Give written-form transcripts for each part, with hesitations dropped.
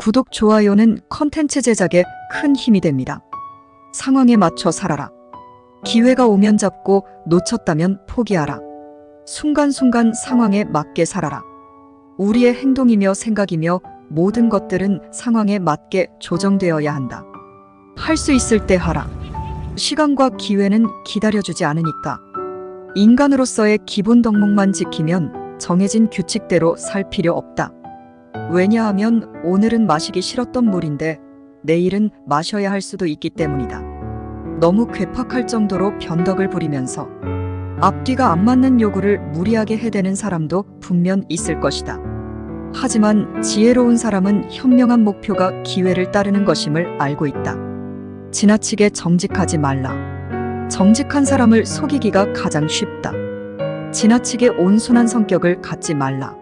구독, 좋아요는 컨텐츠 제작에 큰 힘이 됩니다. 상황에 맞춰 살아라. 기회가 오면 잡고 놓쳤다면 포기하라. 순간순간 상황에 맞게 살아라. 우리의 행동이며 생각이며 모든 것들은 상황에 맞게 조정되어야 한다. 할 수 있을 때 하라. 시간과 기회는 기다려주지 않으니까. 인간으로서의 기본 덕목만 지키면 정해진 규칙대로 살 필요 없다. 왜냐하면 오늘은 마시기 싫었던 물인데 내일은 마셔야 할 수도 있기 때문이다. 너무 괴팍할 정도로 변덕을 부리면서 앞뒤가 안 맞는 요구를 무리하게 해대는 사람도 분명 있을 것이다. 하지만 지혜로운 사람은 현명한 목표가 기회를 따르는 것임을 알고 있다. 지나치게 정직하지 말라. 정직한 사람을 속이기가 가장 쉽다. 지나치게 온순한 성격을 갖지 말라.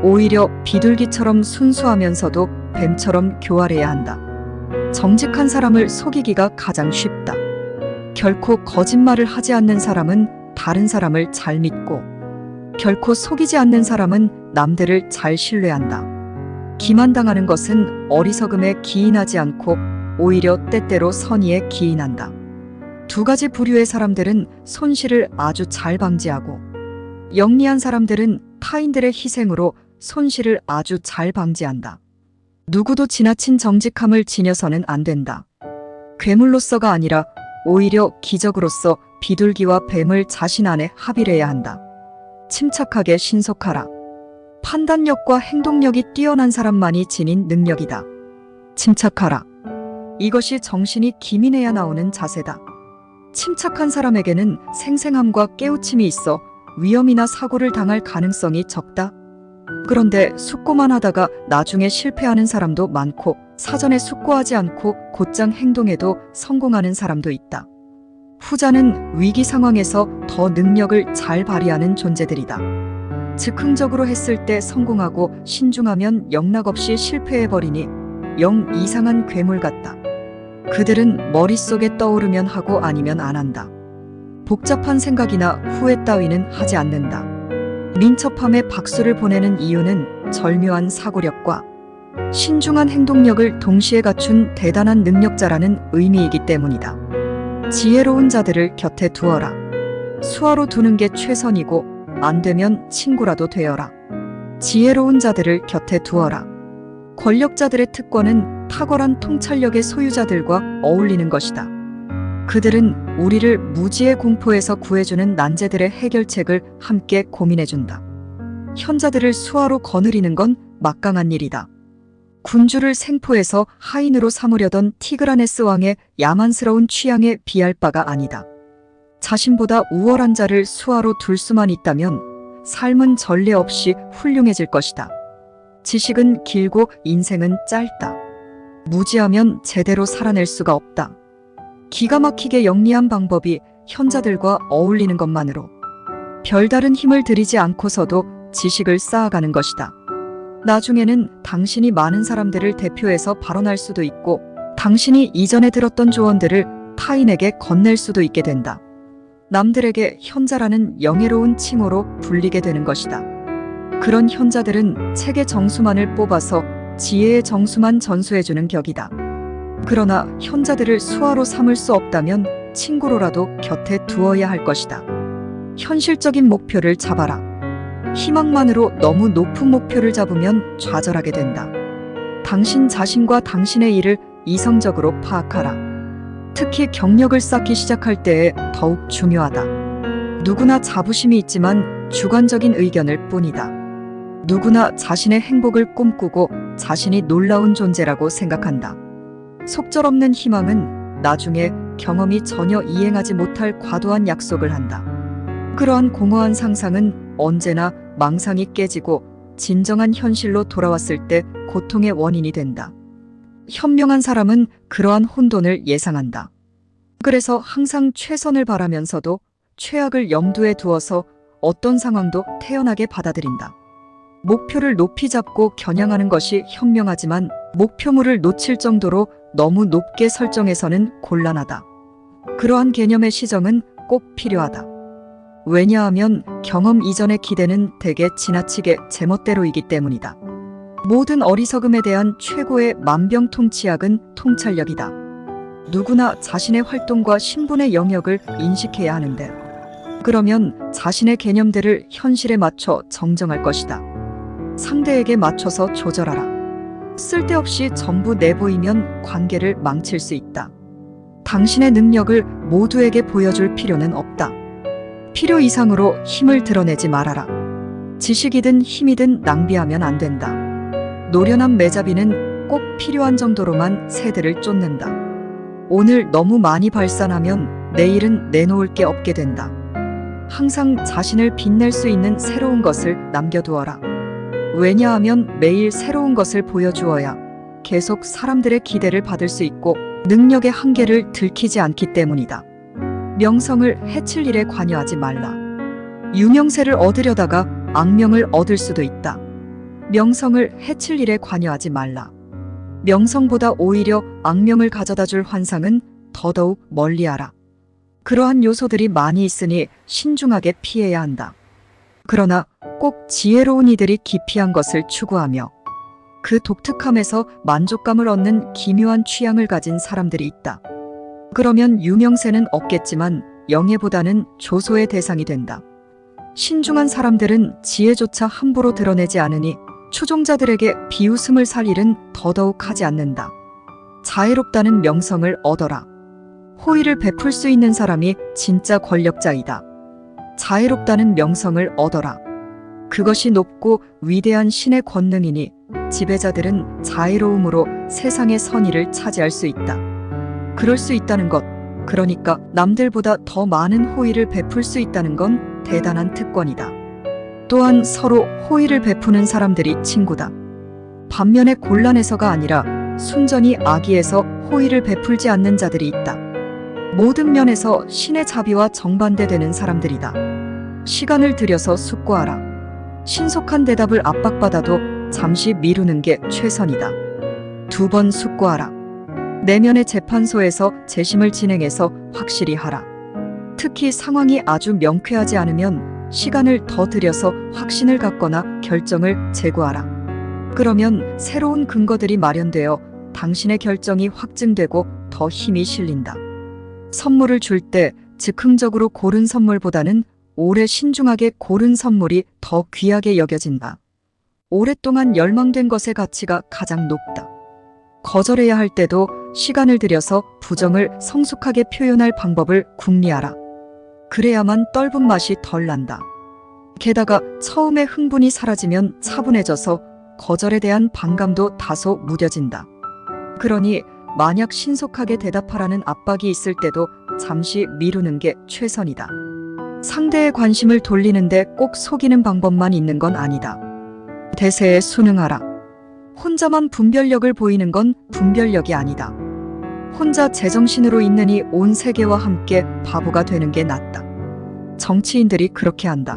오히려 비둘기처럼 순수하면서도 뱀처럼 교활해야 한다. 정직한 사람을 속이기가 가장 쉽다. 결코 거짓말을 하지 않는 사람은 다른 사람을 잘 믿고, 결코 속이지 않는 사람은 남들을 잘 신뢰한다. 기만당하는 것은 어리석음에 기인하지 않고 오히려 때때로 선의에 기인한다. 두 가지 부류의 사람들은 손실을 아주 잘 방지하고, 영리한 사람들은 타인들의 희생으로 손실을 아주 잘 방지한다. 누구도 지나친 정직함을 지녀서는 안 된다. 괴물로서가 아니라 오히려 기적으로서 비둘기와 뱀을 자신 안에 합일해야 한다. 침착하게 신속하라. 판단력과 행동력이 뛰어난 사람만이 지닌 능력이다. 침착하라. 이것이 정신이 기민해야 나오는 자세다. 침착한 사람에게는 생생함과 깨우침이 있어 위험이나 사고를 당할 가능성이 적다. 그런데 숙고만 하다가 나중에 실패하는 사람도 많고, 사전에 숙고하지 않고 곧장 행동해도 성공하는 사람도 있다. 후자는 위기 상황에서 더 능력을 잘 발휘하는 존재들이다. 즉흥적으로 했을 때 성공하고 신중하면 영락없이 실패해버리니 영 이상한 괴물 같다. 그들은 머릿속에 떠오르면 하고 아니면 안 한다. 복잡한 생각이나 후회 따위는 하지 않는다. 민첩함에 박수를 보내는 이유는 절묘한 사고력과 신중한 행동력을 동시에 갖춘 대단한 능력자라는 의미이기 때문이다. 지혜로운 자들을 곁에 두어라. 수하로 두는 게 최선이고 안 되면 친구라도 되어라. 지혜로운 자들을 곁에 두어라. 권력자들의 특권은 탁월한 통찰력의 소유자들과 어울리는 것이다. 그들은 우리를 무지의 공포에서 구해주는 난제들의 해결책을 함께 고민해준다. 현자들을 수하로 거느리는 건 막강한 일이다. 군주를 생포해서 하인으로 삼으려던 티그라네스 왕의 야만스러운 취향에 비할 바가 아니다. 자신보다 우월한 자를 수하로 둘 수만 있다면 삶은 전례 없이 훌륭해질 것이다. 지식은 길고 인생은 짧다. 무지하면 제대로 살아낼 수가 없다. 기가 막히게 영리한 방법이 현자들과 어울리는 것만으로 별다른 힘을 들이지 않고서도 지식을 쌓아가는 것이다. 나중에는 당신이 많은 사람들을 대표해서 발언할 수도 있고, 당신이 이전에 들었던 조언들을 타인에게 건넬 수도 있게 된다. 남들에게 현자라는 영예로운 칭호로 불리게 되는 것이다. 그런 현자들은 책의 정수만을 뽑아서 지혜의 정수만 전수해주는 격이다. 그러나 현자들을 수하로 삼을 수 없다면 친구로라도 곁에 두어야 할 것이다. 현실적인 목표를 잡아라. 희망만으로 너무 높은 목표를 잡으면 좌절하게 된다. 당신 자신과 당신의 일을 이성적으로 파악하라. 특히 경력을 쌓기 시작할 때에 더욱 중요하다. 누구나 자부심이 있지만 주관적인 의견일 뿐이다. 누구나 자신의 행복을 꿈꾸고 자신이 놀라운 존재라고 생각한다. 속절없는 희망은 나중에 경험이 전혀 이행하지 못할 과도한 약속을 한다. 그러한 공허한 상상은 언제나 망상이 깨지고 진정한 현실로 돌아왔을 때 고통의 원인이 된다. 현명한 사람은 그러한 혼돈을 예상한다. 그래서 항상 최선을 바라면서도 최악을 염두에 두어서 어떤 상황도 태연하게 받아들인다. 목표를 높이 잡고 겨냥하는 것이 현명하지만 목표물을 놓칠 정도로 너무 높게 설정해서는 곤란하다. 그러한 개념의 시정은 꼭 필요하다. 왜냐하면 경험 이전의 기대는 대개 지나치게 제멋대로이기 때문이다. 모든 어리석음에 대한 최고의 만병통치약은 통찰력이다. 누구나 자신의 활동과 신분의 영역을 인식해야 하는데, 그러면 자신의 개념들을 현실에 맞춰 정정할 것이다. 상대에게 맞춰서 조절하라. 쓸데없이 전부 내보이면 관계를 망칠 수 있다. 당신의 능력을 모두에게 보여줄 필요는 없다. 필요 이상으로 힘을 드러내지 말아라. 지식이든 힘이든 낭비하면 안 된다. 노련한 매잡이는 꼭 필요한 정도로만 새들을 쫓는다. 오늘 너무 많이 발산하면 내일은 내놓을 게 없게 된다. 항상 자신을 빛낼 수 있는 새로운 것을 남겨두어라. 왜냐하면 매일 새로운 것을 보여주어야 계속 사람들의 기대를 받을 수 있고 능력의 한계를 들키지 않기 때문이다. 명성을 해칠 일에 관여하지 말라. 유명세를 얻으려다가 악명을 얻을 수도 있다. 명성을 해칠 일에 관여하지 말라. 명성보다 오히려 악명을 가져다 줄 환상은 더더욱 멀리하라. 그러한 요소들이 많이 있으니 신중하게 피해야 한다. 그러나 꼭 지혜로운 이들이 기피한 것을 추구하며 그 독특함에서 만족감을 얻는 기묘한 취향을 가진 사람들이 있다. 그러면 유명세는 없겠지만 영예보다는 조소의 대상이 된다. 신중한 사람들은 지혜조차 함부로 드러내지 않으니 추종자들에게 비웃음을 살 일은 더더욱 하지 않는다. 자애롭다는 명성을 얻어라. 호의를 베풀 수 있는 사람이 진짜 권력자이다. 자애롭다는 명성을 얻어라. 그것이 높고 위대한 신의 권능이니 지배자들은 자애로움으로 세상의 선의를 차지할 수 있다. 그럴 수 있다는 것, 그러니까 남들보다 더 많은 호의를 베풀 수 있다는 건 대단한 특권이다. 또한 서로 호의를 베푸는 사람들이 친구다. 반면에 곤란해서가 아니라 순전히 악의에서 호의를 베풀지 않는 자들이 있다. 모든 면에서 신의 자비와 정반대되는 사람들이다. 시간을 들여서 숙고하라. 신속한 대답을 압박받아도 잠시 미루는 게 최선이다. 2번 숙고하라. 내면의 재판소에서 재심을 진행해서 확실히 하라. 특히 상황이 아주 명쾌하지 않으면 시간을 더 들여서 확신을 갖거나 결정을 재고하라. 그러면 새로운 근거들이 마련되어 당신의 결정이 확증되고 더 힘이 실린다. 선물을 줄 때 즉흥적으로 고른 선물보다는 오래 신중하게 고른 선물이 더 귀하게 여겨진다. 오랫동안 열망된 것의 가치가 가장 높다. 거절해야 할 때도 시간을 들여서 부정을 성숙하게 표현할 방법을 궁리하라. 그래야만 떫은 맛이 덜 난다. 게다가 처음에 흥분이 사라지면 차분해져서 거절에 대한 반감도 다소 무뎌진다. 그러니 만약 신속하게 대답하라는 압박이 있을 때도 잠시 미루는 게 최선이다. 상대의 관심을 돌리는데 꼭 속이는 방법만 있는 건 아니다. 대세에 순응하라. 혼자만 분별력을 보이는 건 분별력이 아니다. 혼자 제정신으로 있느니 온 세계와 함께 바보가 되는 게 낫다. 정치인들이 그렇게 한다.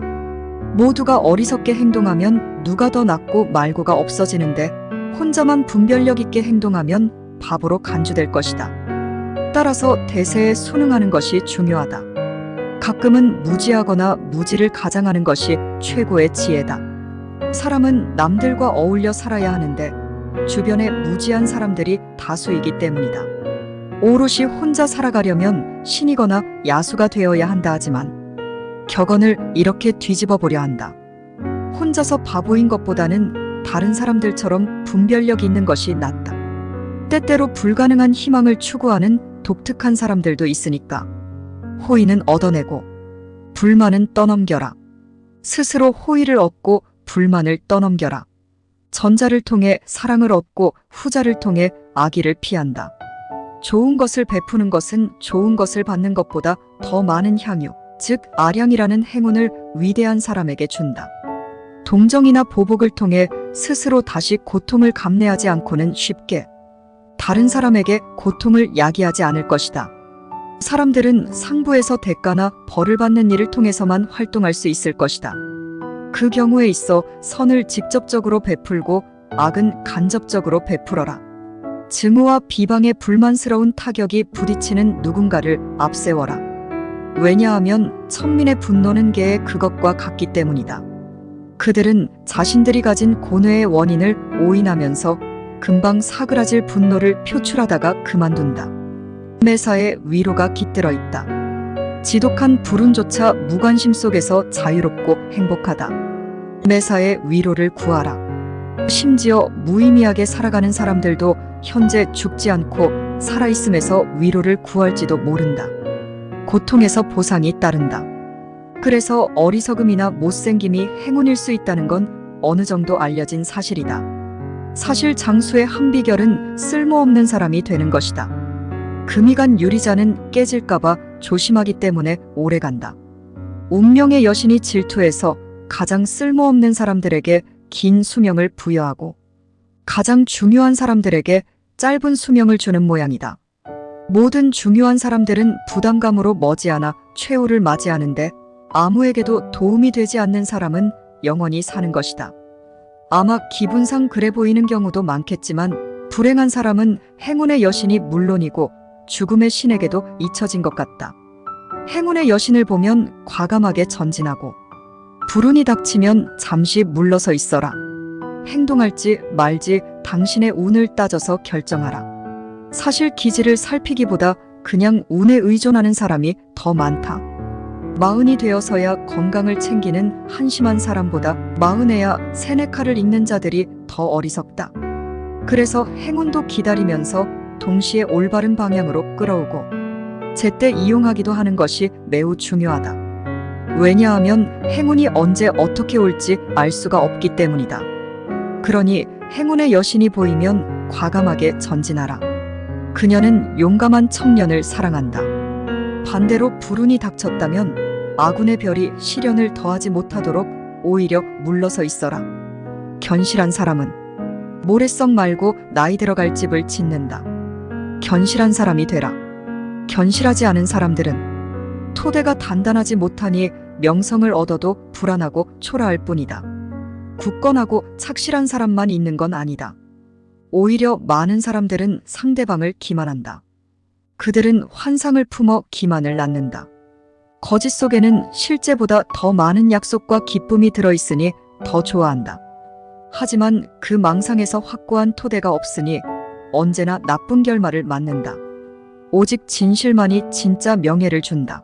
모두가 어리석게 행동하면 누가 더 낫고 말고가 없어지는데 혼자만 분별력 있게 행동하면 바보로 간주될 것이다. 따라서 대세에 순응하는 것이 중요하다. 가끔은 무지하거나 무지를 가장하는 것이 최고의 지혜다. 사람은 남들과 어울려 살아야 하는데 주변에 무지한 사람들이 다수이기 때문이다. 오롯이 혼자 살아가려면 신이거나 야수가 되어야 한다 하지만 격언을 이렇게 뒤집어 보려 한다. 혼자서 바보인 것보다는 다른 사람들처럼 분별력 있는 것이 낫다. 때때로 불가능한 희망을 추구하는 독특한 사람들도 있으니까 호의는 얻어내고 불만은 떠넘겨라. 스스로 호의를 얻고 불만을 떠넘겨라. 전자를 통해 사랑을 얻고 후자를 통해 악의를 피한다. 좋은 것을 베푸는 것은 좋은 것을 받는 것보다 더 많은 향유, 즉 아량이라는 행운을 위대한 사람에게 준다. 동정이나 보복을 통해 스스로 다시 고통을 감내하지 않고는 쉽게 다른 사람에게 고통을 야기하지 않을 것이다. 사람들은 상부에서 대가나 벌을 받는 일을 통해서만 활동할 수 있을 것이다. 그 경우에 있어 선을 직접적으로 베풀고 악은 간접적으로 베풀어라. 증오와 비방에 불만스러운 타격이 부딪히는 누군가를 앞세워라. 왜냐하면 천민의 분노는 개의 그것과 같기 때문이다. 그들은 자신들이 가진 고뇌의 원인을 오인하면서 금방 사그라질 분노를 표출하다가 그만둔다. 매사에 위로가 깃들어 있다. 지독한 불운조차 무관심 속에서 자유롭고 행복하다. 매사에 위로를 구하라. 심지어 무의미하게 살아가는 사람들도 현재 죽지 않고 살아있음에서 위로를 구할지도 모른다. 고통에서 보상이 따른다. 그래서 어리석음이나 못생김이 행운일 수 있다는 건 어느 정도 알려진 사실이다. 사실 장수의 한 비결은 쓸모없는 사람이 되는 것이다. 금이 간 유리잔은 깨질까봐 조심하기 때문에 오래간다. 운명의 여신이 질투해서 가장 쓸모없는 사람들에게 긴 수명을 부여하고 가장 중요한 사람들에게 짧은 수명을 주는 모양이다. 모든 중요한 사람들은 부담감으로 머지않아 최후를 맞이하는데 아무에게도 도움이 되지 않는 사람은 영원히 사는 것이다. 아마 기분상 그래 보이는 경우도 많겠지만 불행한 사람은 행운의 여신이 물론이고 죽음의 신에게도 잊혀진 것 같다. 행운의 여신을 보면 과감하게 전진하고 불운이 닥치면 잠시 물러서 있어라. 행동할지 말지 당신의 운을 따져서 결정하라. 사실 기질을 살피기보다 그냥 운에 의존하는 사람이 더 많다. 마흔이 되어서야 건강을 챙기는 한심한 사람보다 마흔에야 세네카를 읽는 자들이 더 어리석다. 그래서 행운도 기다리면서 동시에 올바른 방향으로 끌어오고 제때 이용하기도 하는 것이 매우 중요하다. 왜냐하면 행운이 언제 어떻게 올지 알 수가 없기 때문이다. 그러니 행운의 여신이 보이면 과감하게 전진하라. 그녀는 용감한 청년을 사랑한다. 반대로 불운이 닥쳤다면 아군의 별이 시련을 더하지 못하도록 오히려 물러서 있어라. 견실한 사람은 모래성 말고 나이 들어갈 집을 짓는다. 견실한 사람이 되라. 견실하지 않은 사람들은 토대가 단단하지 못하니 명성을 얻어도 불안하고 초라할 뿐이다. 굳건하고 착실한 사람만 있는 건 아니다. 오히려 많은 사람들은 상대방을 기만한다. 그들은 환상을 품어 기만을 낳는다. 거짓 속에는 실제보다 더 많은 약속과 기쁨이 들어있으니 더 좋아한다. 하지만 그 망상에서 확고한 토대가 없으니 언제나 나쁜 결말을 맞는다. 오직 진실만이 진짜 명예를 준다.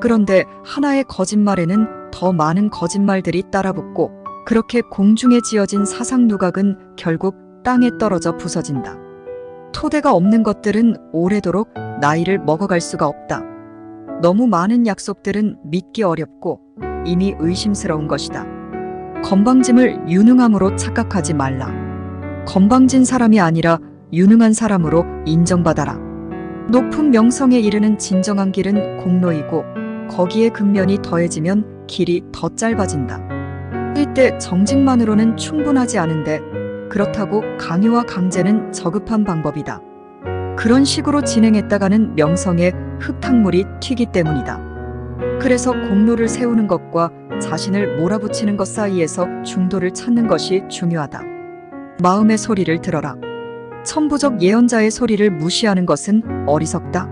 그런데 하나의 거짓말에는 더 많은 거짓말들이 따라붙고 그렇게 공중에 지어진 사상 누각은 결국 땅에 떨어져 부서진다. 토대가 없는 것들은 오래도록 나이를 먹어갈 수가 없다. 너무 많은 약속들은 믿기 어렵고 이미 의심스러운 것이다. 건방짐을 유능함으로 착각하지 말라. 건방진 사람이 아니라 유능한 사람으로 인정받아라. 높은 명성에 이르는 진정한 길은 공로이고 거기에 근면이 더해지면 길이 더 짧아진다. 이때 정직만으로는 충분하지 않은데 그렇다고 강요와 강제는 저급한 방법이다. 그런 식으로 진행했다가는 명성에 흙탕물이 튀기 때문이다. 그래서 공로를 세우는 것과 자신을 몰아붙이는 것 사이에서 중도를 찾는 것이 중요하다. 마음의 소리를 들어라. 천부적 예언자의 소리를 무시하는 것은 어리석다.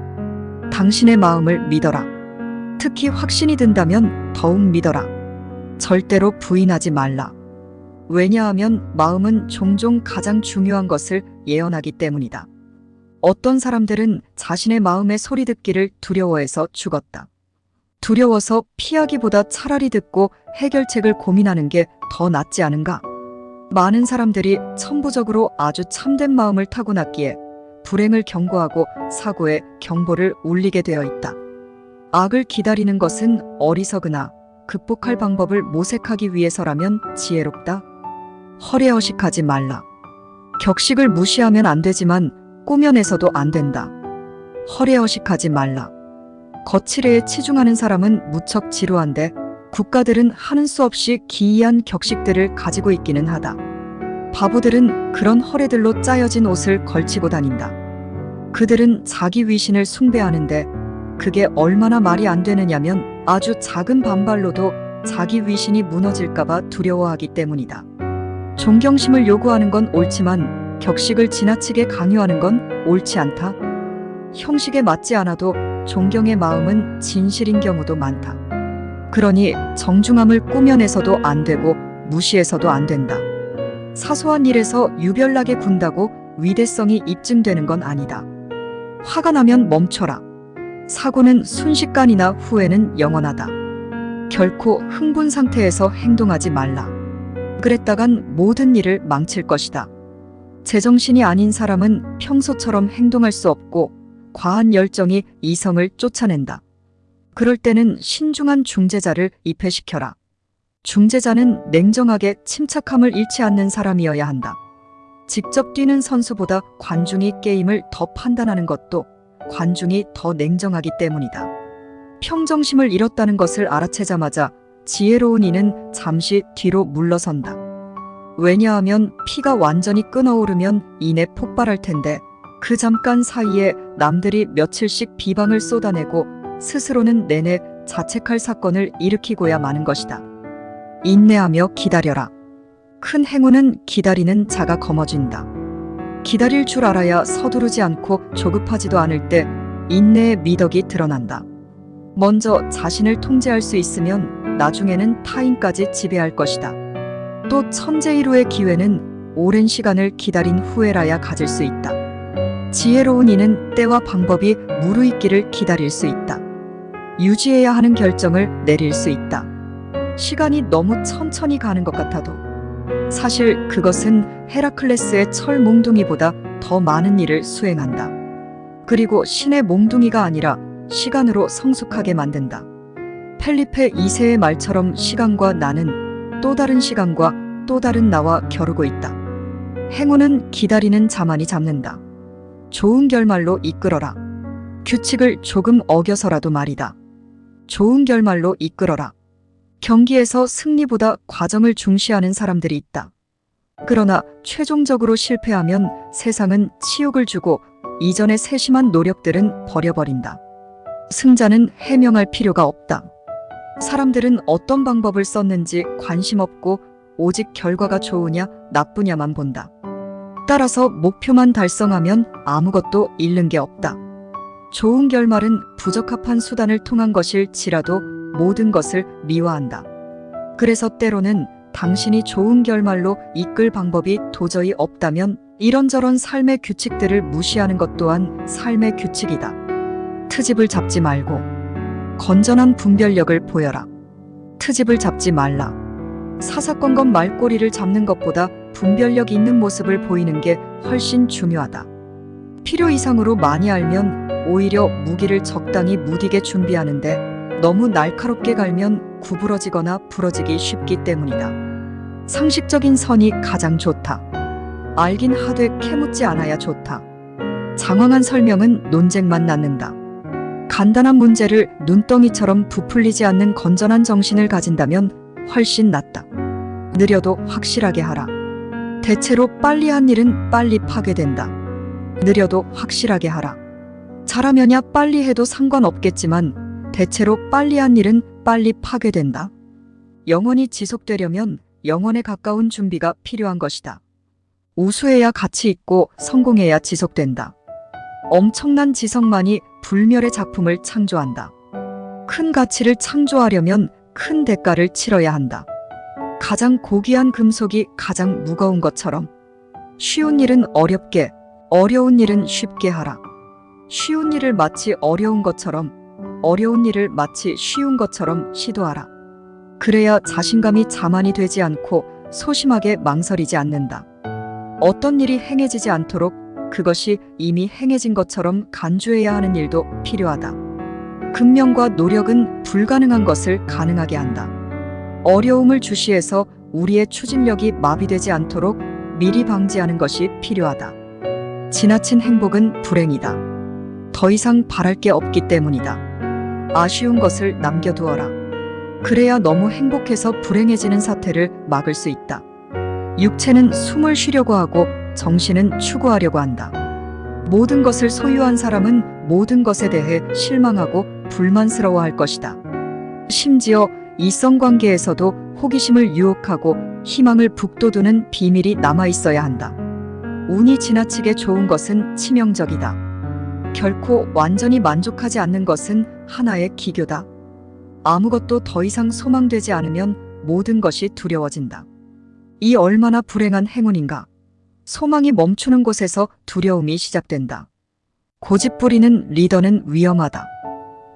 당신의 마음을 믿어라. 특히 확신이 든다면 더욱 믿어라. 절대로 부인하지 말라. 왜냐하면 마음은 종종 가장 중요한 것을 예언하기 때문이다. 어떤 사람들은 자신의 마음의 소리 듣기를 두려워해서 죽었다. 두려워서 피하기보다 차라리 듣고 해결책을 고민하는 게 더 낫지 않은가? 많은 사람들이 천부적으로 아주 참된 마음을 타고났기에 불행을 경고하고 사고에 경보를 울리게 되어 있다. 악을 기다리는 것은 어리석으나 극복할 방법을 모색하기 위해서라면 지혜롭다. 허례허식하지 말라. 격식을 무시하면 안 되지만 꾸며내서도 안 된다. 허례허식하지 말라. 거칠애에 치중하는 사람은 무척 지루한데 국가들은 하는 수 없이 기이한 격식들을 가지고 있기는 하다. 바보들은 그런 허례들로 짜여진 옷을 걸치고 다닌다. 그들은 자기 위신을 숭배하는데 그게 얼마나 말이 안 되느냐면 아주 작은 반발로도 자기 위신이 무너질까봐 두려워하기 때문이다. 존경심을 요구하는 건 옳지만 격식을 지나치게 강요하는 건 옳지 않다. 형식에 맞지 않아도 존경의 마음은 진실인 경우도 많다. 그러니 정중함을 꾸며내서도 안 되고 무시해서도 안 된다. 사소한 일에서 유별나게 군다고 위대성이 입증되는 건 아니다. 화가 나면 멈춰라. 사고는 순식간이나 후회는 영원하다. 결코 흥분 상태에서 행동하지 말라. 그랬다간 모든 일을 망칠 것이다. 제정신이 아닌 사람은 평소처럼 행동할 수 없고 과한 열정이 이성을 쫓아낸다. 그럴 때는 신중한 중재자를 입회시켜라. 중재자는 냉정하게 침착함을 잃지 않는 사람이어야 한다. 직접 뛰는 선수보다 관중이 게임을 더 판단하는 것도 관중이 더 냉정하기 때문이다. 평정심을 잃었다는 것을 알아채자마자 지혜로운 이는 잠시 뒤로 물러선다. 왜냐하면 피가 완전히 끓어오르면 이내 폭발할 텐데 그 잠깐 사이에 남들이 며칠씩 비방을 쏟아내고 스스로는 내내 자책할 사건을 일으키고야 마는 것이다. 인내하며 기다려라. 큰 행운은 기다리는 자가 거머쥔다. 기다릴 줄 알아야 서두르지 않고 조급하지도 않을 때 인내의 미덕이 드러난다. 먼저 자신을 통제할 수 있으면 나중에는 타인까지 지배할 것이다. 또 천재일후의 기회는 오랜 시간을 기다린 후에라야 가질 수 있다. 지혜로운 이는 때와 방법이 무르익기를 기다릴 수 있다. 유지해야 하는 결정을 내릴 수 있다. 시간이 너무 천천히 가는 것 같아도 사실 그것은 헤라클레스의 철 몽둥이보다 더 많은 일을 수행한다. 그리고 신의 몽둥이가 아니라 시간으로 성숙하게 만든다. 펠리페 2세의 말처럼 시간과 나는 또 다른 시간과 또 다른 나와 겨루고 있다. 행운은 기다리는 자만이 잡는다. 좋은 결말로 이끌어라. 규칙을 조금 어겨서라도 말이다. 좋은 결말로 이끌어라. 경기에서 승리보다 과정을 중시하는 사람들이 있다. 그러나 최종적으로 실패하면 세상은 치욕을 주고 이전의 세심한 노력들은 버려버린다. 승자는 해명할 필요가 없다. 사람들은 어떤 방법을 썼는지 관심 없고 오직 결과가 좋으냐 나쁘냐만 본다. 따라서 목표만 달성하면 아무것도 잃는 게 없다. 좋은 결말은 부적합한 수단을 통한 것일지라도 모든 것을 미화한다. 그래서 때로는 당신이 좋은 결말로 이끌 방법이 도저히 없다면 이런저런 삶의 규칙들을 무시하는 것 또한 삶의 규칙이다. 트집을 잡지 말고 건전한 분별력을 보여라. 트집을 잡지 말라. 사사건건 말꼬리를 잡는 것보다 분별력 있는 모습을 보이는 게 훨씬 중요하다. 필요 이상으로 많이 알면 오히려 무기를 적당히 무디게 준비하는데 너무 날카롭게 갈면 구부러지거나 부러지기 쉽기 때문이다. 상식적인 선이 가장 좋다. 알긴 하되 캐묻지 않아야 좋다. 장황한 설명은 논쟁만 낳는다. 간단한 문제를 눈덩이처럼 부풀리지 않는 건전한 정신을 가진다면 훨씬 낫다. 느려도 확실하게 하라. 대체로 빨리 한 일은 빨리 파괴된다. 느려도 확실하게 하라. 잘하면야 빨리 해도 상관없겠지만 대체로 빨리 한 일은 빨리 파괴된다. 영원히 지속되려면 영원에 가까운 준비가 필요한 것이다. 우수해야 가치 있고 성공해야 지속된다. 엄청난 지성만이 불멸의 작품을 창조한다. 큰 가치를 창조하려면 큰 대가를 치러야 한다. 가장 고귀한 금속이 가장 무거운 것처럼 쉬운 일은 어렵게, 어려운 일은 쉽게 하라. 쉬운 일을 마치 어려운 것처럼, 어려운 일을 마치 쉬운 것처럼 시도하라. 그래야 자신감이 자만이 되지 않고 소심하게 망설이지 않는다. 어떤 일이 행해지지 않도록 그것이 이미 행해진 것처럼 간주해야 하는 일도 필요하다. 근면과 노력은 불가능한 것을 가능하게 한다. 어려움을 주시해서 우리의 추진력이 마비되지 않도록 미리 방지하는 것이 필요하다. 지나친 행복은 불행이다. 더 이상 바랄 게 없기 때문이다. 아쉬운 것을 남겨두어라. 그래야 너무 행복해서 불행해지는 사태를 막을 수 있다. 육체는 숨을 쉬려고 하고 정신은 추구하려고 한다. 모든 것을 소유한 사람은 모든 것에 대해 실망하고 불만스러워할 것이다. 심지어 이성관계에서도 호기심을 유혹하고 희망을 북돋우는 비밀이 남아있어야 한다. 운이 지나치게 좋은 것은 치명적이다. 결코 완전히 만족하지 않는 것은 하나의 기교다. 아무것도 더 이상 소망되지 않으면 모든 것이 두려워진다. 이 얼마나 불행한 행운인가. 소망이 멈추는 곳에서 두려움이 시작된다. 고집 부리는 리더는 위험하다.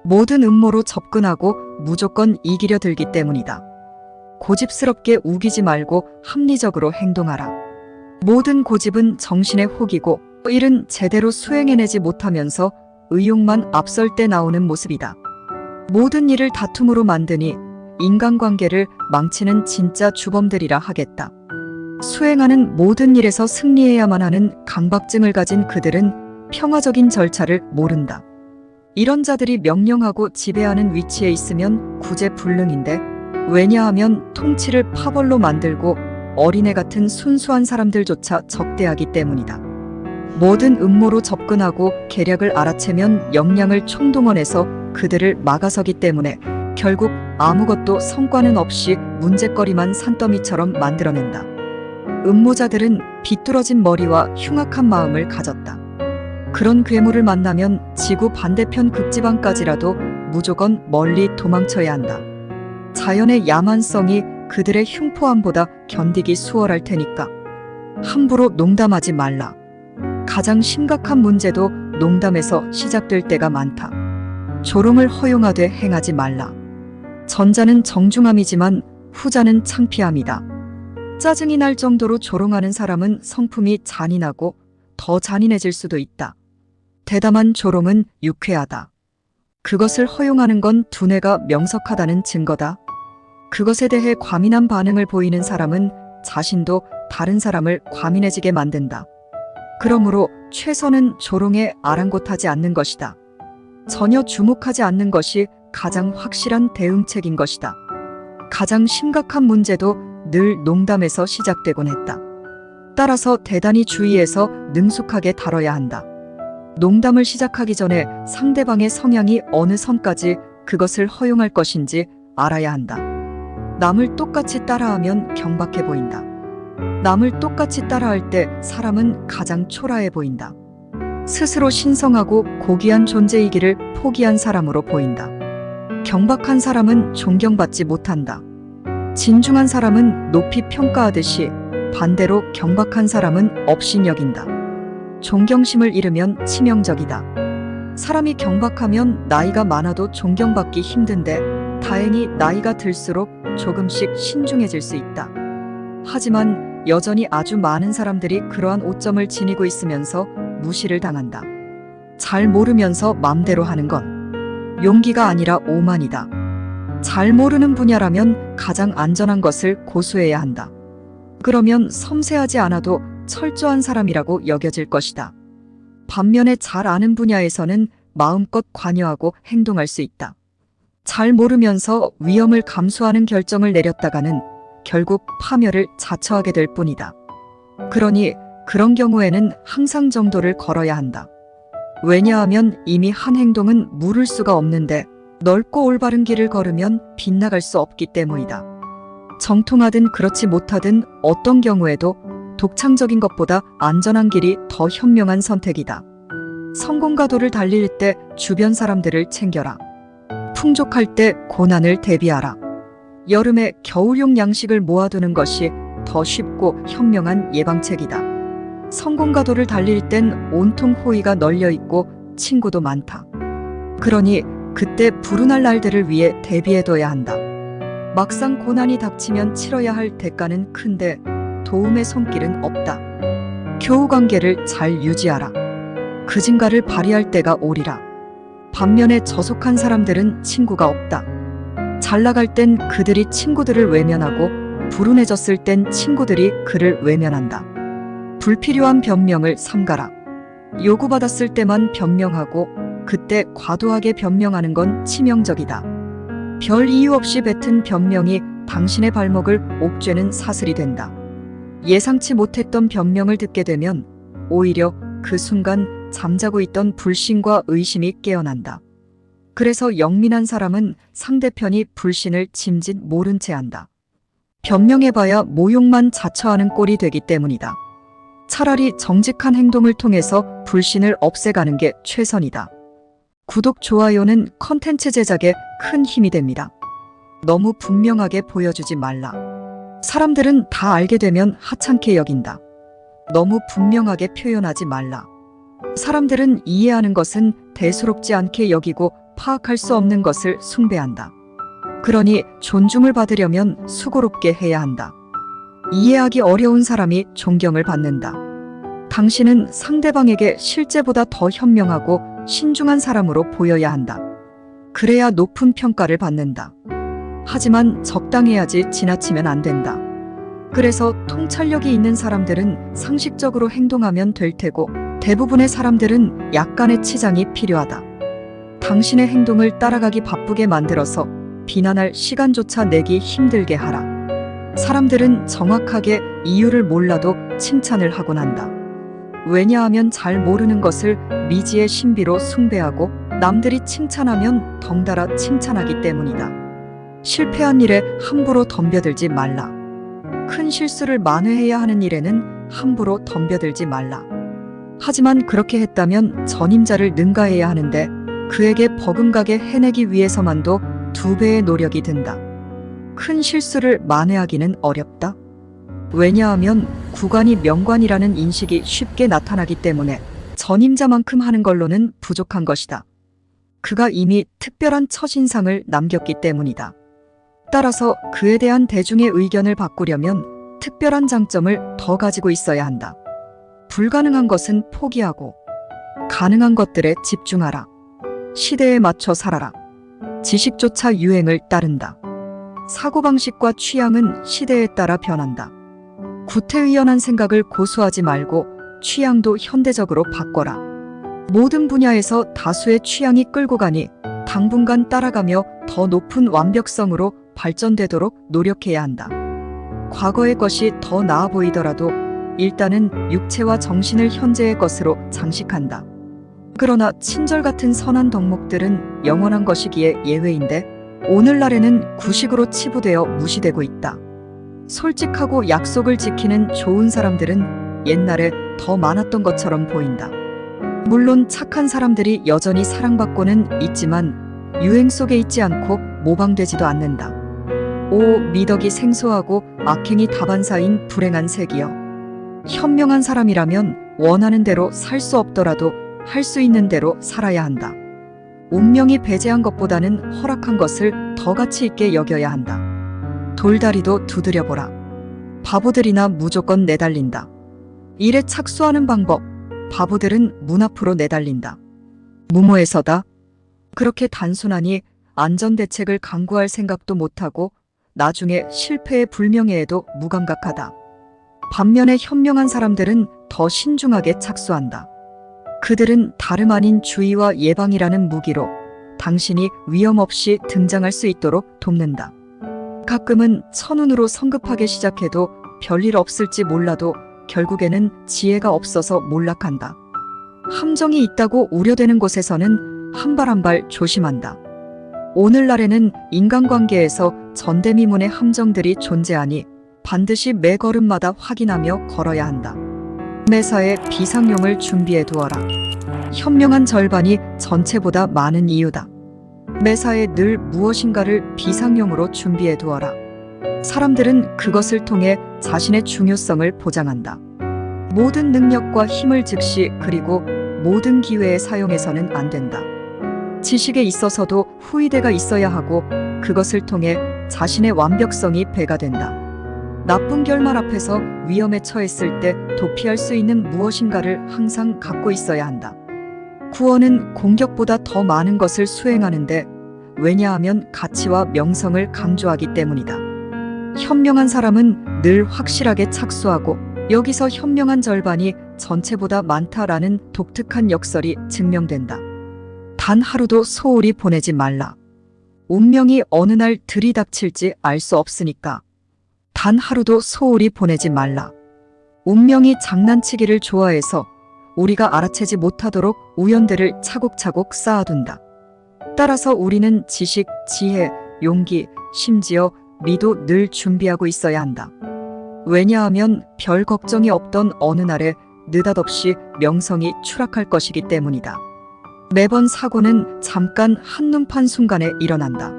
모든 음모로 접근하고 무조건 이기려 들기 때문이다. 고집스럽게 우기지 말고 합리적으로 행동하라. 모든 고집은 정신의 혹이고 일은 제대로 수행해내지 못하면서 의욕만 앞설 때 나오는 모습이다. 모든 일을 다툼으로 만드니 인간관계를 망치는 진짜 주범들이라 하겠다. 수행하는 모든 일에서 승리해야만 하는 강박증을 가진 그들은 평화적인 절차를 모른다. 이런 자들이 명령하고 지배하는 위치에 있으면 구제불능인데, 왜냐하면 통치를 파벌로 만들고 어린애 같은 순수한 사람들조차 적대하기 때문이다. 모든 음모로 접근하고 계략을 알아채면 역량을 총동원해서 그들을 막아서기 때문에 결국 아무것도 성과는 없이 문제거리만 산더미처럼 만들어낸다. 음모자들은 비뚤어진 머리와 흉악한 마음을 가졌다. 그런 괴물을 만나면 지구 반대편 극지방까지라도 무조건 멀리 도망쳐야 한다. 자연의 야만성이 그들의 흉포함보다 견디기 수월할 테니까 함부로 농담하지 말라. 가장 심각한 문제도 농담에서 시작될 때가 많다. 조롱을 허용하되 행하지 말라. 전자는 정중함이지만 후자는 창피함이다. 짜증이 날 정도로 조롱하는 사람은 성품이 잔인하고 더 잔인해질 수도 있다. 대담한 조롱은 유쾌하다. 그것을 허용하는 건 두뇌가 명석하다는 증거다. 그것에 대해 과민한 반응을 보이는 사람은 자신도 다른 사람을 과민해지게 만든다. 그러므로 최선은 조롱에 아랑곳하지 않는 것이다. 전혀 주목하지 않는 것이 가장 확실한 대응책인 것이다. 가장 심각한 문제도 늘 농담에서 시작되곤 했다. 따라서 대단히 주의해서 능숙하게 다뤄야 한다. 농담을 시작하기 전에 상대방의 성향이 어느 선까지 그것을 허용할 것인지 알아야 한다. 남을 똑같이 따라하면 경박해 보인다. 남을 똑같이 따라할 때 사람은 가장 초라해 보인다. 스스로 신성하고 고귀한 존재이기를 포기한 사람으로 보인다. 경박한 사람은 존경받지 못한다. 진중한 사람은 높이 평가하듯이 반대로 경박한 사람은 업신여긴다. 존경심을 잃으면 치명적이다. 사람이 경박하면 나이가 많아도 존경받기 힘든데 다행히 나이가 들수록 조금씩 신중해질 수 있다. 하지만 여전히 아주 많은 사람들이 그러한 오점을 지니고 있으면서 무시를 당한다. 잘 모르면서 맘대로 하는 건 용기가 아니라 오만이다. 잘 모르는 분야라면 가장 안전한 것을 고수해야 한다. 그러면 섬세하지 않아도 철저한 사람이라고 여겨질 것이다. 반면에 잘 아는 분야에서는 마음껏 관여하고 행동할 수 있다. 잘 모르면서 위험을 감수하는 결정을 내렸다가는 결국 파멸을 자처하게 될 뿐이다. 그러니 그런 경우에는 항상 정도를 걸어야 한다. 왜냐하면 이미 한 행동은 물을 수가 없는데 넓고 올바른 길을 걸으면 빗나갈 수 없기 때문이다. 정통하든 그렇지 못하든 어떤 경우에도 독창적인 것보다 안전한 길이 더 현명한 선택이다. 성공가도를 달릴 때 주변 사람들을 챙겨라. 풍족할 때 고난을 대비하라. 여름에 겨울용 양식을 모아두는 것이 더 쉽고 현명한 예방책이다. 성공가도를 달릴 땐 온통 호의가 널려있고 친구도 많다. 그러니 그때 불운할 날들을 위해 대비해둬야 한다. 막상 고난이 닥치면 치러야 할 대가는 큰데 도움의 손길은 없다. 교우관계를 잘 유지하라. 그 진가를 발휘할 때가 오리라. 반면에 저속한 사람들은 친구가 없다. 잘 나갈 땐 그들이 친구들을 외면하고 불운해졌을 땐 친구들이 그를 외면한다. 불필요한 변명을 삼가라. 요구받았을 때만 변명하고 그때 과도하게 변명하는 건 치명적이다. 별 이유 없이 뱉은 변명이 당신의 발목을 옥죄는 사슬이 된다. 예상치 못했던 변명을 듣게 되면 오히려 그 순간 잠자고 있던 불신과 의심이 깨어난다. 그래서 영민한 사람은 상대편이 불신을 짐짓 모른 채 한다. 변명해봐야 모욕만 자처하는 꼴이 되기 때문이다. 차라리 정직한 행동을 통해서 불신을 없애가는 게 최선이다. 구독, 좋아요는 컨텐츠 제작에 큰 힘이 됩니다. 너무 분명하게 보여주지 말라. 사람들은 다 알게 되면 하찮게 여긴다. 너무 분명하게 표현하지 말라. 사람들은 이해하는 것은 대수롭지 않게 여기고 파악할 수 없는 것을 숭배한다. 그러니 존중을 받으려면 수고롭게 해야 한다. 이해하기 어려운 사람이 존경을 받는다. 당신은 상대방에게 실제보다 더 현명하고 신중한 사람으로 보여야 한다. 그래야 높은 평가를 받는다. 하지만 적당해야지 지나치면 안 된다. 그래서 통찰력이 있는 사람들은 상식적으로 행동하면 될 테고 대부분의 사람들은 약간의 치장이 필요하다. 당신의 행동을 따라가기 바쁘게 만들어서 비난할 시간조차 내기 힘들게 하라. 사람들은 정확하게 이유를 몰라도 칭찬을 하곤 한다. 왜냐하면 잘 모르는 것을 미지의 신비로 숭배하고 남들이 칭찬하면 덩달아 칭찬하기 때문이다. 실패한 일에 함부로 덤벼들지 말라. 큰 실수를 만회해야 하는 일에는 함부로 덤벼들지 말라. 하지만 그렇게 했다면 전임자를 능가해야 하는데 그에게 버금가게 해내기 위해서만도 2배의 노력이 든다. 큰 실수를 만회하기는 어렵다. 왜냐하면 구관이 명관이라는 인식이 쉽게 나타나기 때문에 전임자만큼 하는 걸로는 부족한 것이다. 그가 이미 특별한 첫인상을 남겼기 때문이다. 따라서 그에 대한 대중의 의견을 바꾸려면 특별한 장점을 더 가지고 있어야 한다. 불가능한 것은 포기하고 가능한 것들에 집중하라. 시대에 맞춰 살아라. 지식조차 유행을 따른다. 사고방식과 취향은 시대에 따라 변한다. 구태의연한 생각을 고수하지 말고 취향도 현대적으로 바꿔라. 모든 분야에서 다수의 취향이 끌고 가니 당분간 따라가며 더 높은 완벽성으로 발전되도록 노력해야 한다. 과거의 것이 더 나아 보이더라도 일단은 육체와 정신을 현재의 것으로 장식한다. 그러나 친절 같은 선한 덕목들은 영원한 것이기에 예외인데 오늘날에는 구식으로 치부되어 무시되고 있다. 솔직하고 약속을 지키는 좋은 사람들은 옛날에 더 많았던 것처럼 보인다. 물론 착한 사람들이 여전히 사랑받고는 있지만 유행 속에 있지 않고 모방되지도 않는다. 오 미덕이 생소하고 악행이 다반사인 불행한 세기여. 현명한 사람이라면 원하는 대로 살 수 없더라도 할 수 있는 대로 살아야 한다. 운명이 배제한 것보다는 허락한 것을 더 가치 있게 여겨야 한다. 돌다리도 두드려보라. 바보들이나 무조건 내달린다. 일에 착수하는 방법. 바보들은 문 앞으로 내달린다. 무모해서다. 그렇게 단순하니 안전대책을 강구할 생각도 못하고 나중에 실패의 불명예에도 무감각하다. 반면에 현명한 사람들은 더 신중하게 착수한다. 그들은 다름 아닌 주의와 예방이라는 무기로 당신이 위험 없이 등장할 수 있도록 돕는다. 가끔은 천운으로 성급하게 시작해도 별일 없을지 몰라도 결국에는 지혜가 없어서 몰락한다. 함정이 있다고 우려되는 곳에서는 한 발 한 발 조심한다. 오늘날에는 인간관계에서 전대미문의 함정들이 존재하니 반드시 매 걸음마다 확인하며 걸어야 한다. 매사에 비상용을 준비해 두어라. 현명한 절반이 전체보다 많은 이유다. 매사에 늘 무엇인가를 비상용으로 준비해 두어라. 사람들은 그것을 통해 자신의 중요성을 보장한다. 모든 능력과 힘을 즉시 그리고 모든 기회에 사용해서는 안 된다. 지식에 있어서도 후이대가 있어야 하고 그것을 통해 자신의 완벽성이 배가 된다. 나쁜 결말 앞에서 위험에 처했을 때 도피할 수 있는 무엇인가를 항상 갖고 있어야 한다. 구원은 공격보다 더 많은 것을 수행하는데 왜냐하면 가치와 명성을 강조하기 때문이다. 현명한 사람은 늘 확실하게 착수하고 여기서 현명한 절반이 전체보다 많다라는 독특한 역설이 증명된다. 단 하루도 소홀히 보내지 말라. 운명이 어느 날 들이닥칠지 알 수 없으니까. 단 하루도 소홀히 보내지 말라. 운명이 장난치기를 좋아해서 우리가 알아채지 못하도록 우연들을 차곡차곡 쌓아둔다. 따라서 우리는 지식, 지혜, 용기, 심지어 미도 늘 준비하고 있어야 한다. 왜냐하면 별 걱정이 없던 어느 날에 느닷없이 명성이 추락할 것이기 때문이다. 매번 사고는 잠깐 한눈판 순간에 일어난다.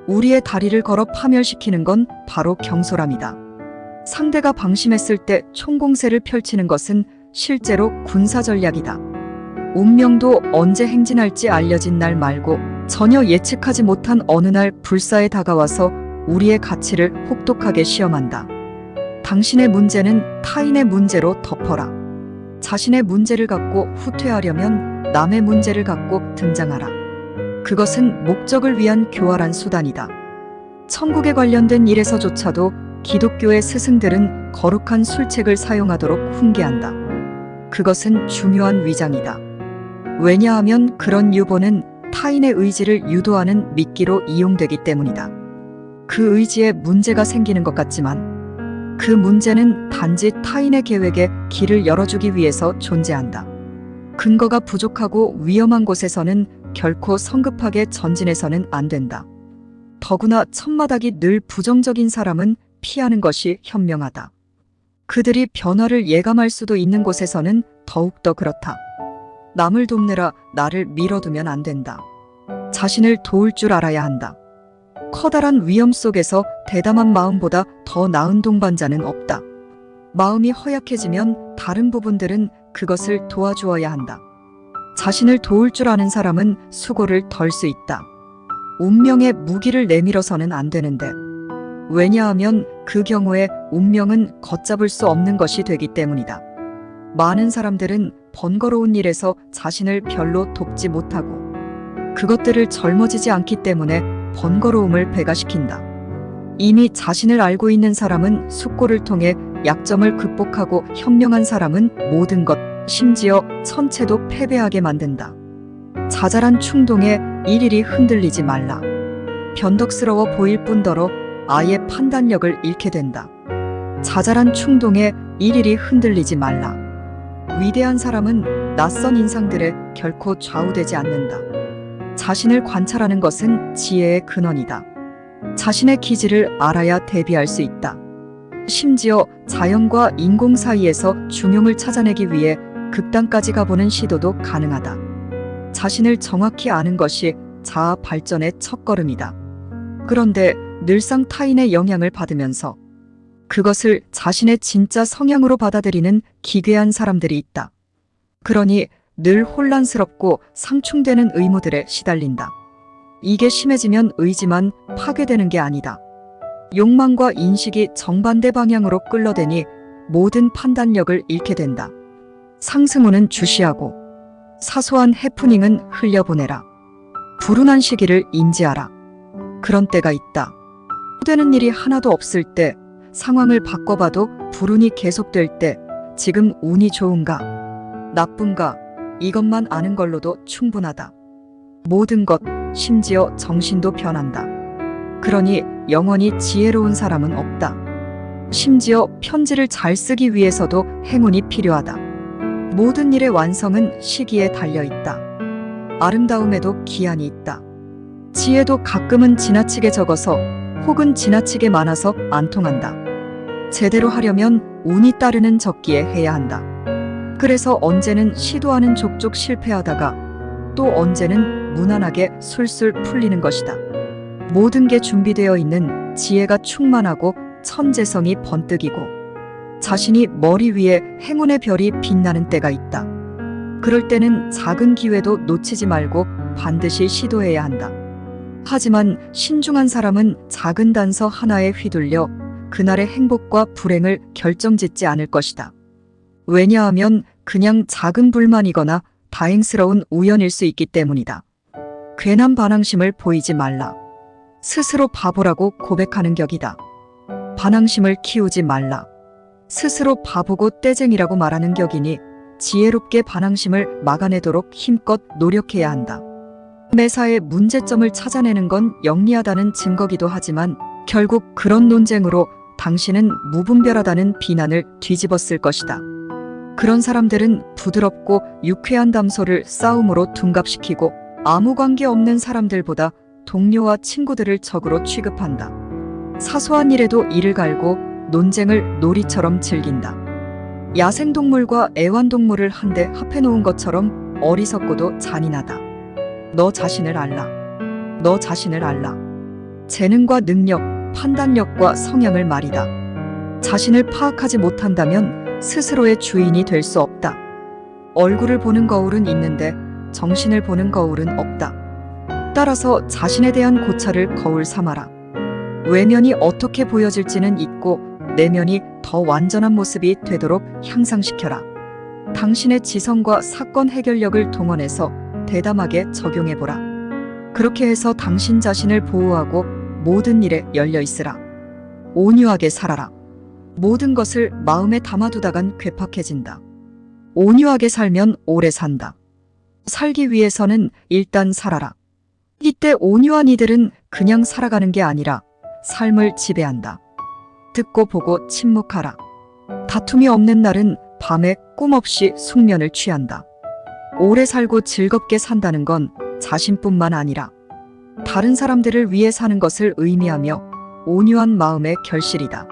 우리의 다리를 걸어 파멸시키는 건 바로 경솔함이다. 상대가 방심했을 때 총공세를 펼치는 것은 실제로 군사 전략이다. 운명도 언제 행진할지 알려진 날 말고 전혀 예측하지 못한 어느 날 불사에 다가와서 우리의 가치를 혹독하게 시험한다. 당신의 문제는 타인의 문제로 덮어라. 자신의 문제를 갖고 후퇴하려면 남의 문제를 갖고 등장하라. 그것은 목적을 위한 교활한 수단이다. 천국에 관련된 일에서조차도 기독교의 스승들은 거룩한 술책을 사용하도록 훈계한다. 그것은 중요한 위장이다. 왜냐하면 그런 유보는 타인의 의지를 유도하는 미끼로 이용되기 때문이다. 그 의지에 문제가 생기는 것 같지만 그 문제는 단지 타인의 계획에 길을 열어주기 위해서 존재한다. 근거가 부족하고 위험한 곳에서는 결코 성급하게 전진해서는 안 된다. 더구나 첫마닥이 늘 부정적인 사람은 피하는 것이 현명하다. 그들이 변화를 예감할 수도 있는 곳에서는 더욱더 그렇다. 남을 돕느라 나를 밀어두면 안 된다. 자신을 도울 줄 알아야 한다. 커다란 위험 속에서 대담한 마음보다 더 나은 동반자는 없다. 마음이 허약해지면 다른 부분들은 그것을 도와주어야 한다. 자신을 도울 줄 아는 사람은 수고를 덜 수 있다. 운명의 무기를 내밀어서는 안 되는데. 왜냐하면 그 경우에 운명은 걷잡을 수 없는 것이 되기 때문이다. 많은 사람들은 번거로운 일에서 자신을 별로 돕지 못하고 그것들을 젊어지지 않기 때문에 번거로움을 배가시킨다. 이미 자신을 알고 있는 사람은 숙고를 통해 약점을 극복하고 현명한 사람은 모든 것, 심지어 천체도 패배하게 만든다. 자잘한 충동에 일일이 흔들리지 말라. 변덕스러워 보일 뿐더러 아예 판단력을 잃게 된다. 자잘한 충동에 일일이 흔들리지 말라. 위대한 사람은 낯선 인상들에 결코 좌우되지 않는다. 자신을 관찰하는 것은 지혜의 근원이다. 자신의 기질을 알아야 대비할 수 있다. 심지어 자연과 인공 사이에서 중용을 찾아내기 위해 극단까지 가보는 시도도 가능하다. 자신을 정확히 아는 것이 자아 발전의 첫걸음이다. 그런데 늘상 타인의 영향을 받으면서 그것을 자신의 진짜 성향으로 받아들이는 기괴한 사람들이 있다. 그러니 늘 혼란스럽고 상충되는 의무들에 시달린다. 이게 심해지면 의지만 파괴되는 게 아니다. 욕망과 인식이 정반대 방향으로 끌어대니 모든 판단력을 잃게 된다. 상승호는 주시하고 사소한 해프닝은 흘려보내라. 불운한 시기를 인지하라. 그런 때가 있다. 되는 일이 하나도 없을 때, 상황을 바꿔봐도 불운이 계속될 때, 지금 운이 좋은가, 나쁜가, 이것만 아는 걸로도 충분하다. 모든 것, 심지어 정신도 변한다. 그러니 영원히 지혜로운 사람은 없다. 심지어 편지를 잘 쓰기 위해서도 행운이 필요하다. 모든 일의 완성은 시기에 달려있다. 아름다움에도 기한이 있다. 지혜도 가끔은 지나치게 적어서 혹은 지나치게 많아서 안 통한다. 제대로 하려면 운이 따르는 적기에 해야 한다. 그래서 언제는 시도하는 족족 실패하다가 또 언제는 무난하게 술술 풀리는 것이다. 모든 게 준비되어 있는 지혜가 충만하고 천재성이 번뜩이고 자신이 머리 위에 행운의 별이 빛나는 때가 있다. 그럴 때는 작은 기회도 놓치지 말고 반드시 시도해야 한다. 하지만 신중한 사람은 작은 단서 하나에 휘둘려 그날의 행복과 불행을 결정짓지 않을 것이다. 왜냐하면 그냥 작은 불만이거나 다행스러운 우연일 수 있기 때문이다. 괜한 반항심을 보이지 말라. 스스로 바보라고 고백하는 격이다. 반항심을 키우지 말라. 스스로 바보고 떼쟁이라고 말하는 격이니 지혜롭게 반항심을 막아내도록 힘껏 노력해야 한다. 매사에 문제점을 찾아내는 건 영리하다는 증거기도 하지만 결국 그런 논쟁으로 당신은 무분별하다는 비난을 뒤집었을 것이다. 그런 사람들은 부드럽고 유쾌한 담소를 싸움으로 둔갑시키고 아무 관계 없는 사람들보다 동료와 친구들을 적으로 취급한다. 사소한 일에도 이를 갈고 논쟁을 놀이처럼 즐긴다. 야생동물과 애완동물을 한데 합해놓은 것처럼 어리석고도 잔인하다. 너 자신을 알라. 너 자신을 알라. 재능과 능력, 판단력과 성향을 말이다. 자신을 파악하지 못한다면 스스로의 주인이 될 수 없다. 얼굴을 보는 거울은 있는데 정신을 보는 거울은 없다. 따라서 자신에 대한 고찰을 거울 삼아라. 외면이 어떻게 보여질지는 있고 내면이 더 완전한 모습이 되도록 향상시켜라. 당신의 지성과 사건 해결력을 동원해서 대담하게 적용해보라. 그렇게 해서 당신 자신을 보호하고 모든 일에 열려 있으라. 온유하게 살아라. 모든 것을 마음에 담아두다간 괴팍해진다. 온유하게 살면 오래 산다. 살기 위해서는 일단 살아라. 이때 온유한 이들은 그냥 살아가는 게 아니라 삶을 지배한다. 듣고 보고 침묵하라. 다툼이 없는 날은 밤에 꿈 없이 숙면을 취한다. 오래 살고 즐겁게 산다는 건 자신뿐만 아니라 다른 사람들을 위해 사는 것을 의미하며 온유한 마음의 결실이다.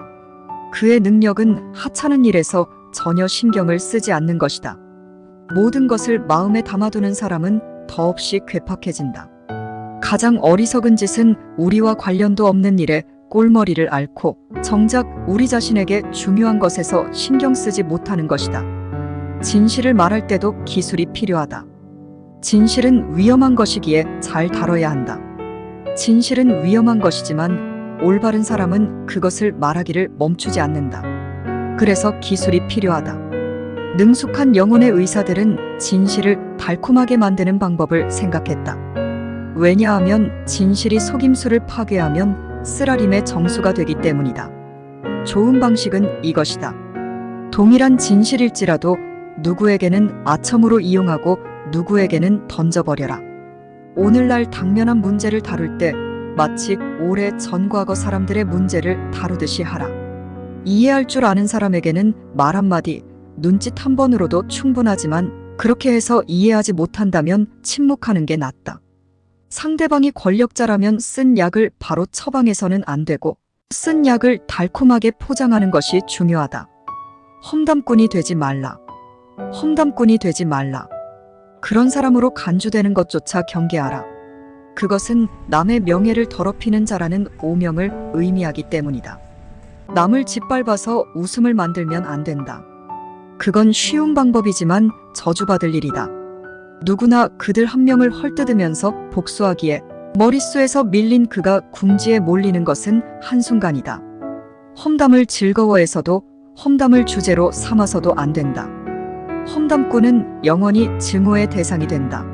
그의 능력은 하찮은 일에서 전혀 신경을 쓰지 않는 것이다. 모든 것을 마음에 담아두는 사람은 더없이 괴팍해진다. 가장 어리석은 짓은 우리와 관련도 없는 일에 꼴머리를 앓고 정작 우리 자신에게 중요한 것에서 신경 쓰지 못하는 것이다. 진실을 말할 때도 기술이 필요하다. 진실은 위험한 것이기에 잘 다뤄야 한다. 진실은 위험한 것이지만 올바른 사람은 그것을 말하기를 멈추지 않는다. 그래서 기술이 필요하다. 능숙한 영혼의 의사들은 진실을 달콤하게 만드는 방법을 생각했다. 왜냐하면 진실이 속임수를 파괴하면 쓰라림의 정수가 되기 때문이다. 좋은 방식은 이것이다. 동일한 진실일지라도 누구에게는 아첨으로 이용하고 누구에게는 던져버려라. 오늘날 당면한 문제를 다룰 때 마치 오래 전 과거 사람들의 문제를 다루듯이 하라. 이해할 줄 아는 사람에게는 말 한마디, 눈짓 한 번으로도 충분하지만 그렇게 해서 이해하지 못한다면 침묵하는 게 낫다. 상대방이 권력자라면 쓴 약을 바로 처방해서는 안 되고 쓴 약을 달콤하게 포장하는 것이 중요하다. 험담꾼이 되지 말라. 험담꾼이 되지 말라. 그런 사람으로 간주되는 것조차 경계하라. 그것은 남의 명예를 더럽히는 자라는 오명을 의미하기 때문이다. 남을 짓밟아서 웃음을 만들면 안 된다. 그건 쉬운 방법이지만 저주받을 일이다. 누구나 그들 한 명을 헐뜯으면서 복수하기에 머릿수에서 밀린 그가 궁지에 몰리는 것은 한순간이다. 험담을 즐거워해서도 험담을 주제로 삼아서도 안 된다. 험담꾼은 영원히 증오의 대상이 된다.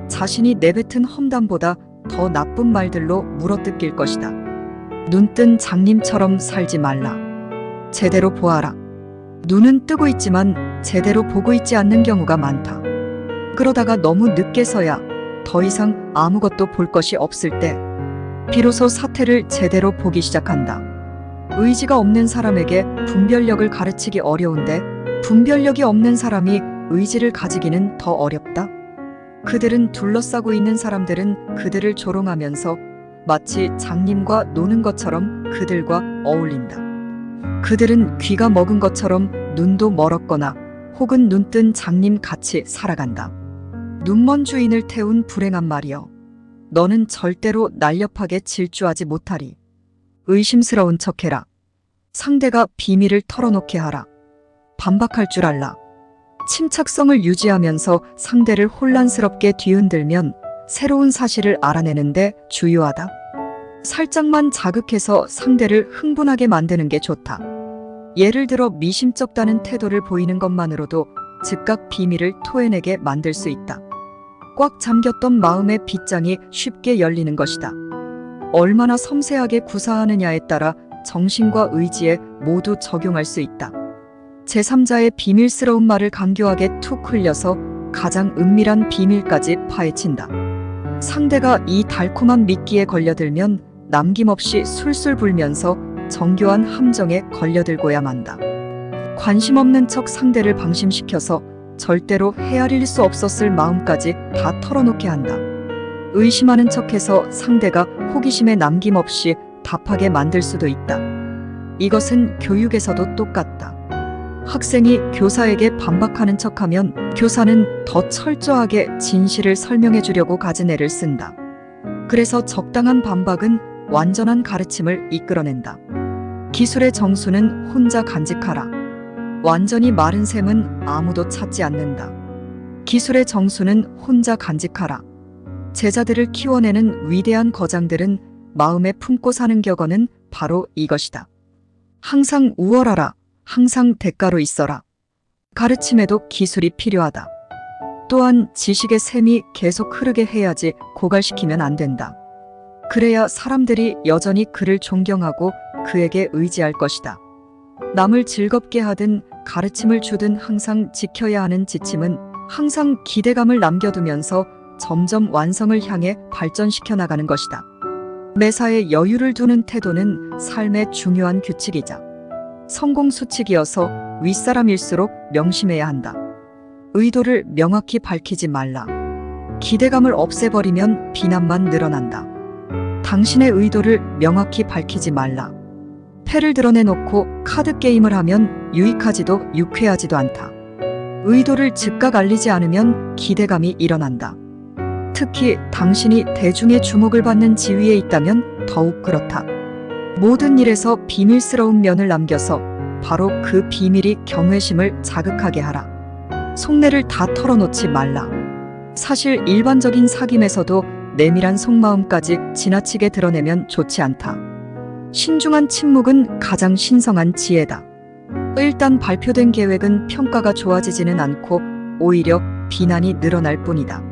자신이 내뱉은 험담보다 더 나쁜 말들로 물어뜯길 것이다. 눈뜬 장님처럼 살지 말라. 제대로 보아라. 눈은 뜨고 있지만 제대로 보고 있지 않는 경우가 많다. 그러다가 너무 늦게서야 더 이상 아무것도 볼 것이 없을 때 비로소 사태를 제대로 보기 시작한다. 의지가 없는 사람에게 분별력을 가르치기 어려운데 분별력이 없는 사람이 의지를 가지기는 더 어렵다. 그들은 둘러싸고 있는 사람들은 그들을 조롱하면서 마치 장님과 노는 것처럼 그들과 어울린다. 그들은 귀가 먹은 것처럼 눈도 멀었거나 혹은 눈뜬 장님 같이 살아간다. 눈먼 주인을 태운 불행한 말이여. 너는 절대로 날렵하게 질주하지 못하리. 의심스러운 척해라. 상대가 비밀을 털어놓게 하라. 반박할 줄 알라. 침착성을 유지하면서 상대를 혼란스럽게 뒤흔들면 새로운 사실을 알아내는데 주요하다. 살짝만 자극해서 상대를 흥분하게 만드는 게 좋다. 예를 들어 미심쩍다는 태도를 보이는 것만으로도 즉각 비밀을 토해내게 만들 수 있다. 꽉 잠겼던 마음의 빗장이 쉽게 열리는 것이다. 얼마나 섬세하게 구사하느냐에 따라 정신과 의지에 모두 적용할 수 있다. 제3자의 비밀스러운 말을 간교하게 툭 흘려서 가장 은밀한 비밀까지 파헤친다. 상대가 이 달콤한 미끼에 걸려들면 남김없이 술술 불면서 정교한 함정에 걸려들고야 만다. 관심 없는 척 상대를 방심시켜서 절대로 헤아릴 수 없었을 마음까지 다 털어놓게 한다. 의심하는 척해서 상대가 호기심에 남김없이 답하게 만들 수도 있다. 이것은 교육에서도 똑같다. 학생이 교사에게 반박하는 척하면 교사는 더 철저하게 진실을 설명해 주려고 가진 애를 쓴다. 그래서 적당한 반박은 완전한 가르침을 이끌어낸다. 기술의 정수는 혼자 간직하라. 완전히 마른 샘은 아무도 찾지 않는다. 기술의 정수는 혼자 간직하라. 제자들을 키워내는 위대한 거장들은 마음에 품고 사는 격언은 바로 이것이다. 항상 우월하라. 항상 대가로 있어라. 가르침에도 기술이 필요하다. 또한 지식의 샘이 계속 흐르게 해야지 고갈시키면 안 된다. 그래야 사람들이 여전히 그를 존경하고 그에게 의지할 것이다. 남을 즐겁게 하든 가르침을 주든 항상 지켜야 하는 지침은 항상 기대감을 남겨두면서 점점 완성을 향해 발전시켜 나가는 것이다. 매사에 여유를 두는 태도는 삶의 중요한 규칙이자 성공 수칙이어서 윗사람일수록 명심해야 한다. 의도를 명확히 밝히지 말라. 기대감을 없애버리면 비난만 늘어난다. 당신의 의도를 명확히 밝히지 말라. 패를 드러내놓고 카드게임을 하면 유익하지도 유쾌하지도 않다. 의도를 즉각 알리지 않으면 기대감이 일어난다. 특히 당신이 대중의 주목을 받는 지위에 있다면 더욱 그렇다. 모든 일에서 비밀스러운 면을 남겨서 바로 그 비밀이 경외심을 자극하게 하라. 속내를 다 털어놓지 말라. 사실 일반적인 사귐에서도 내밀한 속마음까지 지나치게 드러내면 좋지 않다. 신중한 침묵은 가장 신성한 지혜다. 일단 발표된 계획은 평가가 좋아지지는 않고 오히려 비난이 늘어날 뿐이다.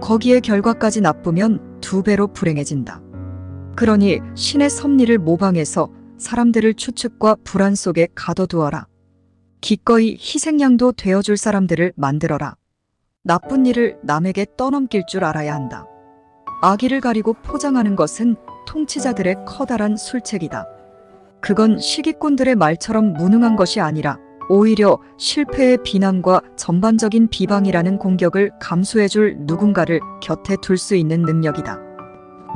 거기에 결과까지 나쁘면 2배로 불행해진다. 그러니 신의 섭리를 모방해서 사람들을 추측과 불안 속에 가둬두어라. 기꺼이 희생양도 되어줄 사람들을 만들어라. 나쁜 일을 남에게 떠넘길 줄 알아야 한다. 악의를 가리고 포장하는 것은 통치자들의 커다란 술책이다. 그건 시기꾼들의 말처럼 무능한 것이 아니라 오히려 실패의 비난과 전반적인 비방이라는 공격을 감수해줄 누군가를 곁에 둘 수 있는 능력이다.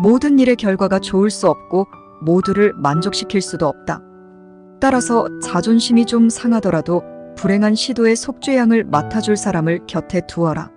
모든 일의 결과가 좋을 수 없고 모두를 만족시킬 수도 없다. 따라서 자존심이 좀 상하더라도 불행한 시도의 속죄양을 맡아줄 사람을 곁에 두어라.